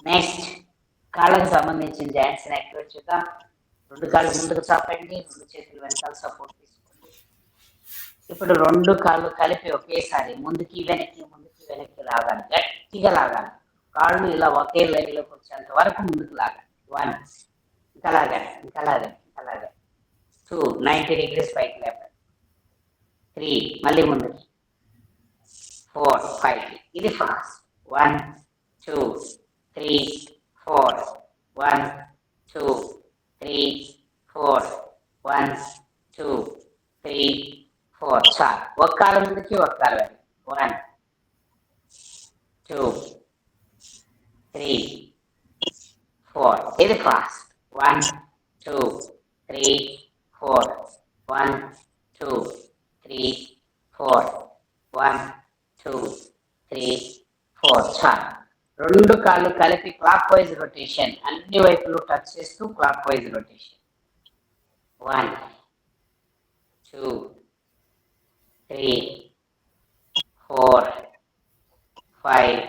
Next కాళ్ళకు సంబంధించిన joints activate చూద్దాం. రెండు కాళ్ళు ముందుకు చాపండి, రెండు చేతులు వెనకాల సపోర్ట్ తీసుకోండి. ఇప్పుడు రెండు కాళ్ళు కలిపి ఒకేసారి ముందుకి వెనక్కి లాగాలి, గట్టిగా లాగాలి. కాళ్ళు ఇలా ఒకే లైన్లోకి వచ్చేంత వరకు ముందుకు లాగాలి. 1, ఇంకా లాగాలి, ఇంకా లాగాలి, ఇంకా లాగాలి. 2, 90 degrees పైకి లేపాలి. 3, మళ్ళీ ముందుకి. 4, 5. ఇది ఫాస్ట్. 1, 2, 3, 4. 1, 2, 3, 4. 1, 2, 3, 4. చాలు. ఒక కాలు ముందుకి, ఒక కాలు వెనక్కి. 1, 2, 3, 4. ఇది ఫాస్ట్. 1, 2, 3, 4. 1, 2, 3, 4. 1, 2, 3, 4. చాలు. రెండు కాళ్ళు కలిపి క్లాక్ వైజ్ రొటేషన్, అన్ని వైపులు టచ్ చేస్తూ clock wise rotation. 1, 2, 3, 4, 5,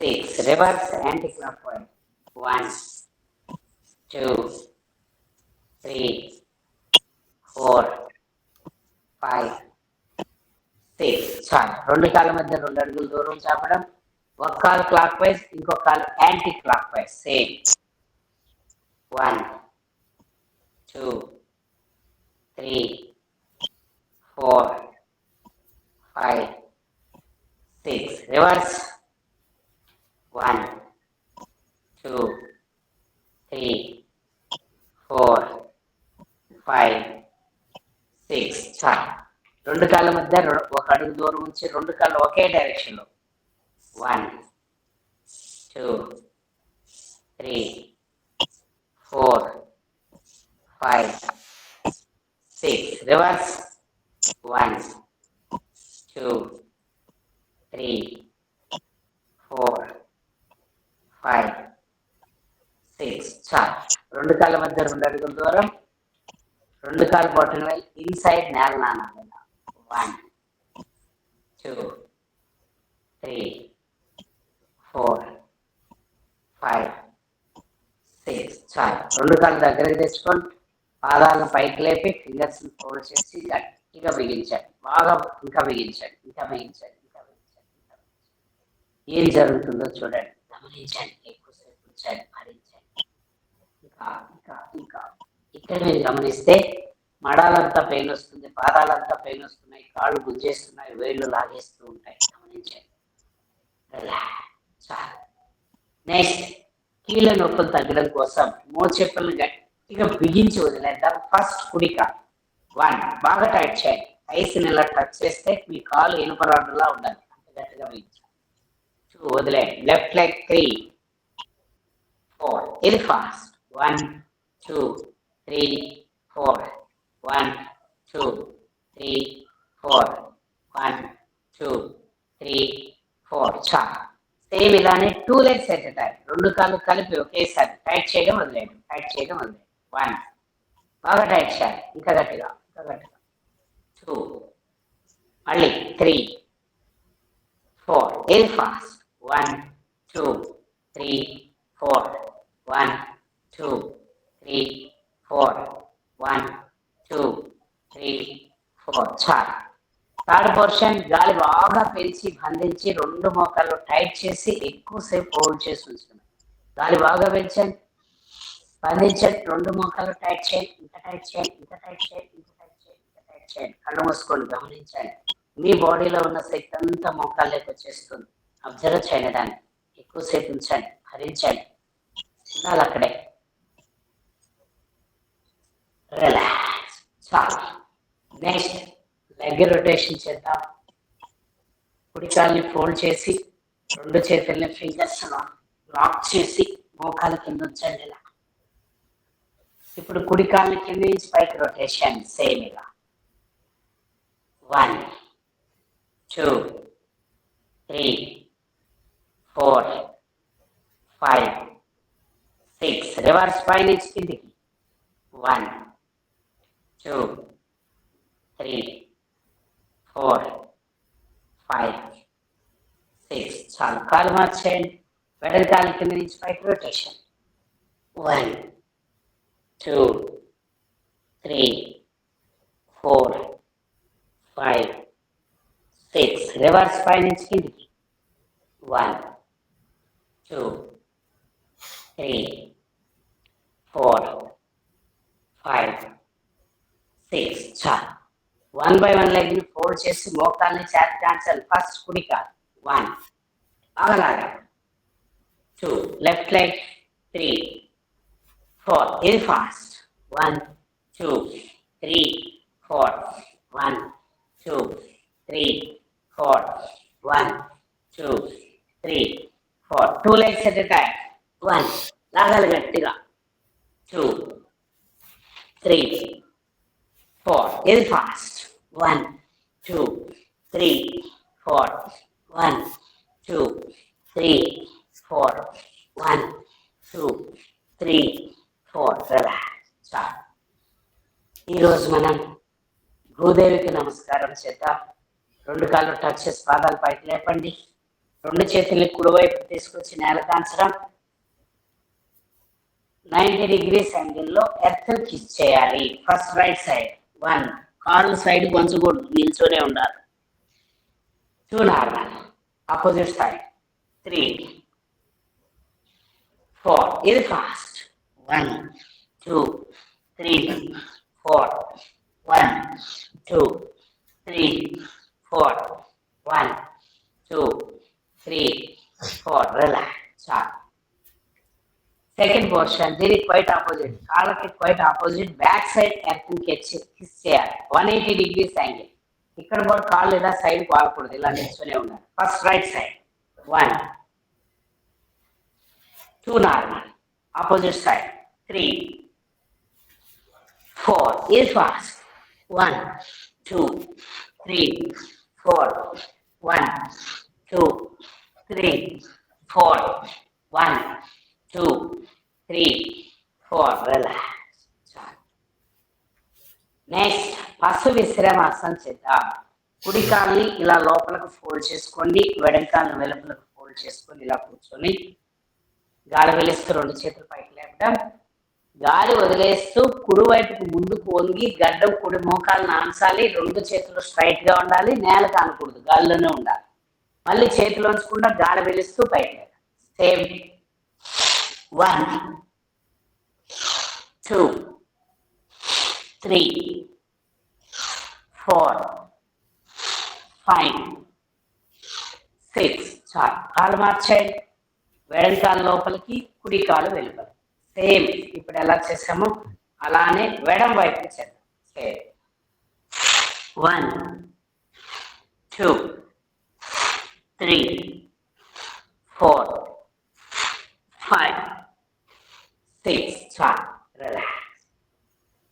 6. Reverse anti clock wise. 1, 2, 3, 4, 5, 6. చాలు. రెండు కాళ్ళ మధ్య 2 అడుగులు దూరం చాపడం. ఒక కాలు క్లాక్ వైజ్, ఇంకొక కాలు anti clock wise. Same. 1, 2, 3, 4, 5, 6. Reverse. 1, 2, 3, 4, 5, 6. చాలు. రెండు కాళ్ళ మధ్య ఒక అడుగు దూరం ఉంచి రెండు కాళ్ళు ఒకే డైరెక్షన్లో. 1, 2, 3, 4, 5, 6. రివర్స్. 1, 2, 3, 4, 5, 6. చాలు. రెండు కాళ్ళ మధ్య 2 అడుగుల దూరం. రెండు కాళ్ళు బాటమ్ వైల్ ఇన్సైడ్ నేల నానాలి. 1, 2, 3, 4, 5, 6. చాలు. రెండు కాళ్ళు దగ్గరికి తెచ్చుకొని పాదాలను పైకి లేపి ఫింగర్స్ ఫోల్డ్ చేసి గట్టిగా బిగించండి. బాగా ఇంకా బిగించండి, ఇంకా బిగించండి, ఇంకా బిగించండి, ఇంకా బిగించండి. ఏం జరుగుతుందో చూడండి, గమనించండి, ఎక్కువసేపు ఉంచండి, భరించండి. ఇంకా ఇంకా ఇంకా ఇక్కడ మీరు గమనిస్తే మడాలంతా పెయిన్ వస్తుంది, పాదాలంతా పెయిన్ వస్తున్నాయి, కాళ్ళు గుంజేస్తున్నాయి, వేళ్ళు లాగేస్తూ ఉంటాయి. గమనించండి. చాలు. నెక్స్ట్ కీళ్ళ నొప్పులు తగ్గడం కోసం మోచెప్పులను గట్టిగా బిగించి వదిలేద్దాం. ఫస్ట్ కుడిక. 1, బాగా టైట్ చేయండి. ఐస్ని ఇలా టచ్ చేస్తే మీ కాలు ఇనుప రాడ్డులా ఉండాలి, అంత గట్టిగా బిగించాలి. 2, వదిలేయండి. Left leg. 3, 4. ఇది ఫాస్ట్. 1, 2, 3, 4. 1, 2, 3, 4. 1, 2, 3, 4. చాలు. సేమ్ ఇలానే 2 legs ఎట్ ఎ టైం. రెండు కాళ్ళు కలిపి ఒకేసారి టైట్ చేయడం వదిలేయండి, టైట్ చేయడం వదిలేయండి. 1, బాగా టైట్ చేయాలి, ఇంకా గట్టిగా, ఇంకా గట్టిగా. 2, మళ్ళీ 3, 4. ఇది ఫాస్ట్. 1, 2, 3, 4. 1, 2, 3, 4. 1, 2, 3, 4. చాలు. థర్డ్ పోర్షన్, గాలి బాగా పీల్చి బంధించి రెండు మోకాళ్ళు టైట్ చేసి ఎక్కువసేపు హోల్డ్ చేసి ఉంచండి. గాలి బాగా పీల్చండి, బంధించండి, రెండు మోకాళ్ళు టైట్ చేయండి, ఇంకా టైట్ చేయండి, ఇంకా టైట్ చేయండి, ఇంకా టైట్ చేయండి, ఇంకా టైట్ చేయండి. కళ్ళు మూసుకోండి, గమనించండి. మీ బాడీలో ఉన్న శక్తి అంతా మోకాళ్ళకి వచ్చేస్తుంది. అబ్జర్వ్ చేయండి దాన్ని. ఎక్కువసేపు ఉంచండి, భరించండి, ఉండాలి అక్కడే. రిలాక్స్. చాలు. నెక్స్ట్ లెగ్ రొటేషన్ చేద్దాం. కుడి కాల్ని ఫోల్డ్ చేసి రెండు చేతుల్ని ఫింగర్స్ లాక్ చేసి మోకాల కింద ఉంచండి ఇలా. ఇప్పుడు కుడి కాల్ని కింద నుంచి పైకి రొటేషన్ సేమ్ ఇలా. 1, 2, 3, 4, 5, 6. రివర్స్ పై నుంచి కిందికి. 1, 2, 3, 4, 5, 6. చాలు. కాలు మార్చేయండి. వెడల్కాల కింద నుంచి పైకి రొటేషన్. 1 2 3 4 5 6. రివర్స్ పై నుంచి కిందికి. 1 2 3 4 5 6. చాలు. 1 by 1 లెగ్ ని ఫోల్డ్ చేసి మోకాల్ని చేతి కాన్సల్. ఫస్ట్ కుడి కాలు. 1 అలాగా. 2 లెఫ్ట్ లెగ్. 3 4. ఇది fast. 1 2 3 4 1 2 3 4 1 2 3 4. 2 legs at a time. 1 లాగాలి గట్టిగా. 2 3 4. ఇది ఫాస్ట్. 1 2 3 4 1 2 3 4 1 2 3 4. రిలాక్స్. చాలు. ఈరోజు మనం భూదేవికి నమస్కారం చేద్దాం. 2 కాళ్ళు టచ్ చేసి పాదాలు పైకి లేపండి. 2 చేతుల్ని కుడివైపు తీసుకొచ్చి నేల కాంచడం. 90 degrees యాంగిల్లో ఎర్త్ కిస్ చేయాలి. First right side. 1 కాళ్ళు సైడ్ వంచకూడదు, నిల్చొనే ఉండాలి. 2 నార్మల్. Opposite side. 3 4. ఇది ఫాస్ట్. 1 2 3 4 1 2 3 4 1 2 3 4. రిలాక్స్. చాలు. సెకండ్ పోర్షన్ దీనికి క్వైట్ ఆపోజిట్. కాళ్ళకి quite opposite. Back side earth kiss చేయాలి. 180 degrees యాంగిల్. ఇక్కడ కూడా కాళ్ళు ఇలా సైడ్ వాడకూడదు, ఇలా నిల్చొనే ఉండాలి. First right side. 1 2 normal. Opposite side. 3 4. ఇది ఫాస్ట్. 1 2 3 4 1 2 3 4 1 2 3 4. రిలాక్స్. నెక్స్ట్ పశు విశ్రమాసనం చేద్దాం. కుడి కాల్ని ఇలా లోపలకు ఫోల్డ్ చేసుకోండి. వెడంకాలను వెలుపలకు ఫోల్డ్ చేసుకొని ఇలా కూర్చొని గాలి వెలిస్తూ 2 చేతులు పైకి లేపడం. గాలి వదిలేస్తూ కుడివైపుకు ముందుకు వంగి గడ్డం కుడి మోకాలను ఆంచాలి. 2 చేతులు స్ట్రైట్ గా ఉండాలి, నేలకు అనకూడదు, గాలిలోనే ఉండాలి. మళ్ళీ చేతులు ఉంచకుండా గాలి వెలిస్తూ పైకి. సేమ్. 1 2 3 4 5 6. చాలు. కాలు మార్చేయండి. వెడంకాలు లోపలికి, కుడి కాలు వెలుపలి. సేమ్ ఇప్పుడు ఎలా చేసామో అలానే వెడం వైపు చేద్దాం. సేమ్. 1 2 3 4 5 6. చాలు. రిలాక్స్.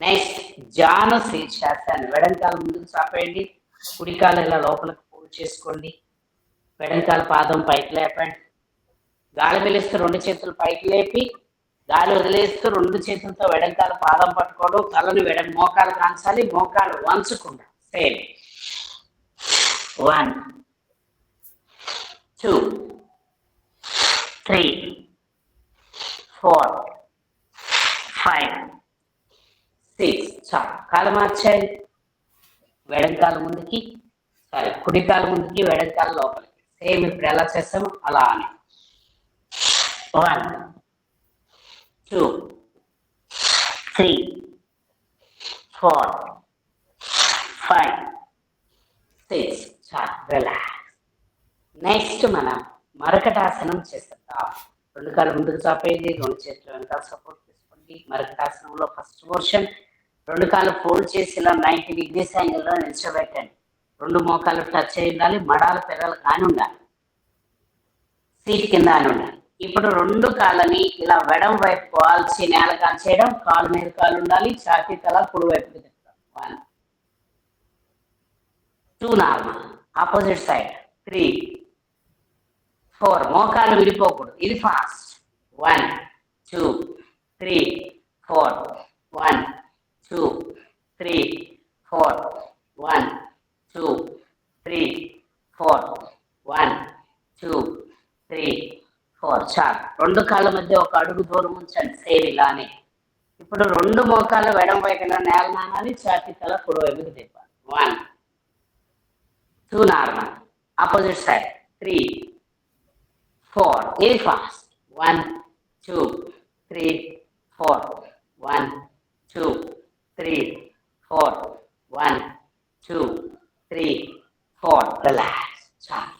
నెక్స్ట్ జాను శీర్షాసన్. వెడంకాలు ముందుకు చాపేయండి. కుడికాలు ఇలా లోపలికి ఫోల్డ్ చేసుకోండి. వెడంకాల పాదం పైకి లేపండి. గాలి వెలిస్తూ 2 చేతులు పైకి లేపి గాలి వదిలేస్తూ 2 చేతులతో వెడంకాల పాదం పట్టుకోవడం. తలని మోకాలు కాంచాలి, మోకాలు వంచకుండా. సేమ్. 1 2 3 4 5 6. చాలు. కాలు మార్చండి. వెడంకాలు ముందుకి, కుడికాలు ముందుకి, వెడంకాలు లోపలికి. సేమ్ ఇప్పుడు ఎలా చేస్తామో అలా అని. 1 2 3 4 5 6. చాలు. రిలాక్స్. నెక్స్ట్ మనం మరకటాసనం చేస్తాం. 2 కాళ్ళు ముందుకు చాపేయండి. 2 చేతులు వెనకాల సపోర్ట్ చేసుకోండి. మరకటాసనంలో ఫస్ట్ పోర్షన్. 2 కాళ్ళు ఫోల్డ్ చేసి ఇలా 90 degrees యాంగిల్లో నిల్చోబెట్టండి. 2 మోకాలు టచ్ అయి ఉండాలి. మడాలు పెరలు కాని ఉండాలి. సీట్ కింద అని ఉండాలి. ఇప్పుడు 2 కాళ్ళని ఇలా వెడం వైపు వాల్చి నేల కాల్చేయడం. కాలు మీద కాలు ఉండాలి. ఛాతీ తల కుడి వైపుకి తిప్పుతాం. 1 2 నార్మల్. Opposite side. 3 4. మోకాలు విడిపోకూడదు, ఇది ఫాస్ట్. 1 2 3 4 1 2 3 4 1 2 3 4 1 2 3 4 చాలు. 2 కాళ్ళ మధ్య ఒక అడుగు దూరం ఉంచండి. సేమ్ ఇలానే. ఇప్పుడు 2 మోకాళ్ళు ఎడమ వైపున నేల నానాలి. ఛాతీ తల కుడి వైపుకి తిప్పాలి. 1 2 normal. Opposite side. 3 4 very fast. 1 2 3 4 1 2 3 4 1 2 3 4 relax. చాలు.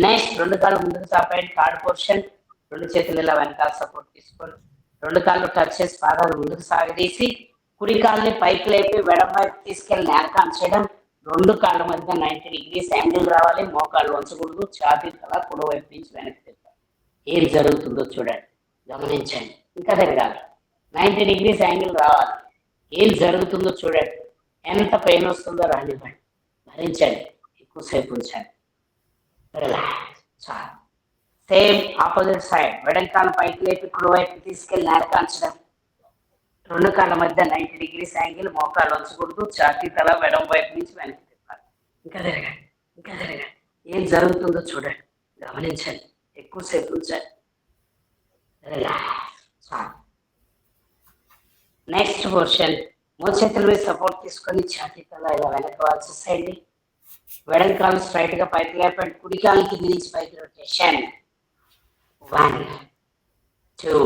నెక్స్ట్ 2 కాళ్ళు ముందుకు చాపండి. Third position. 2 చేతులు ఇలా వెనకాల సపోర్ట్ తీసుకోండి. 2 కాళ్ళు టచ్ చేసి పాదాలు ముందుకు సాగదీసి కుడి కాళ్ళని పైకి లేపి ఎడమ వైపు తీసుకెళ్ళి నేలకాన్ చేయడం. 2 కాళ్ళ మధ్య 90 డిగ్రీస్ యాంగిల్ రావాలి. మోకాళ్ళు వంచకూడదు. ఛాతీ తల కుడి వైపు నుంచి వెనక్కి తిప్పాలి. ఏం జరుగుతుందో చూడండి, గమనించండి. ఇంకా తిరగాలి. 90 డిగ్రీస్ యాంగిల్ రావాలి. ఏం జరుగుతుందో చూడండి. ఎంత పెయిన్ వస్తుందో రానివ్వండి. భరించండి. ఎక్కువసేపు ఉంచండి. రిలాక్స్. చాలు. Same opposite side. వెడంకాల పైకి లేపి కుడివైపు తీసుకెళ్ళి నేలకాంచడం. 2 కాళ్ళ మధ్య 90 డిగ్రీస్ యాంగిల్. మోకాళ్ళు వంచకూడదు. ఛాతీ తల ఎడమ వైపు నుంచి వెనక్కి తిప్పాలి. ఇంకా తిరగండి. ఇంకా తిరగండి. ఏం జరుగుతుందో చూడండి, గమనించండి. ఎక్కువసేపు ఉంచండి. రిలాక్స్. చాలు. Next portion. మోచేతుల మీద సపోర్ట్ తీసుకొని ఛాతీ తల ఇలా వెనక్కి వాల్చేసేయండి. వెడల్ కాలు స్ట్రైట్ గా పైకి లేపండి. కుడి కాలు కింద నుంచి పైకి రొటేషన్. 1 2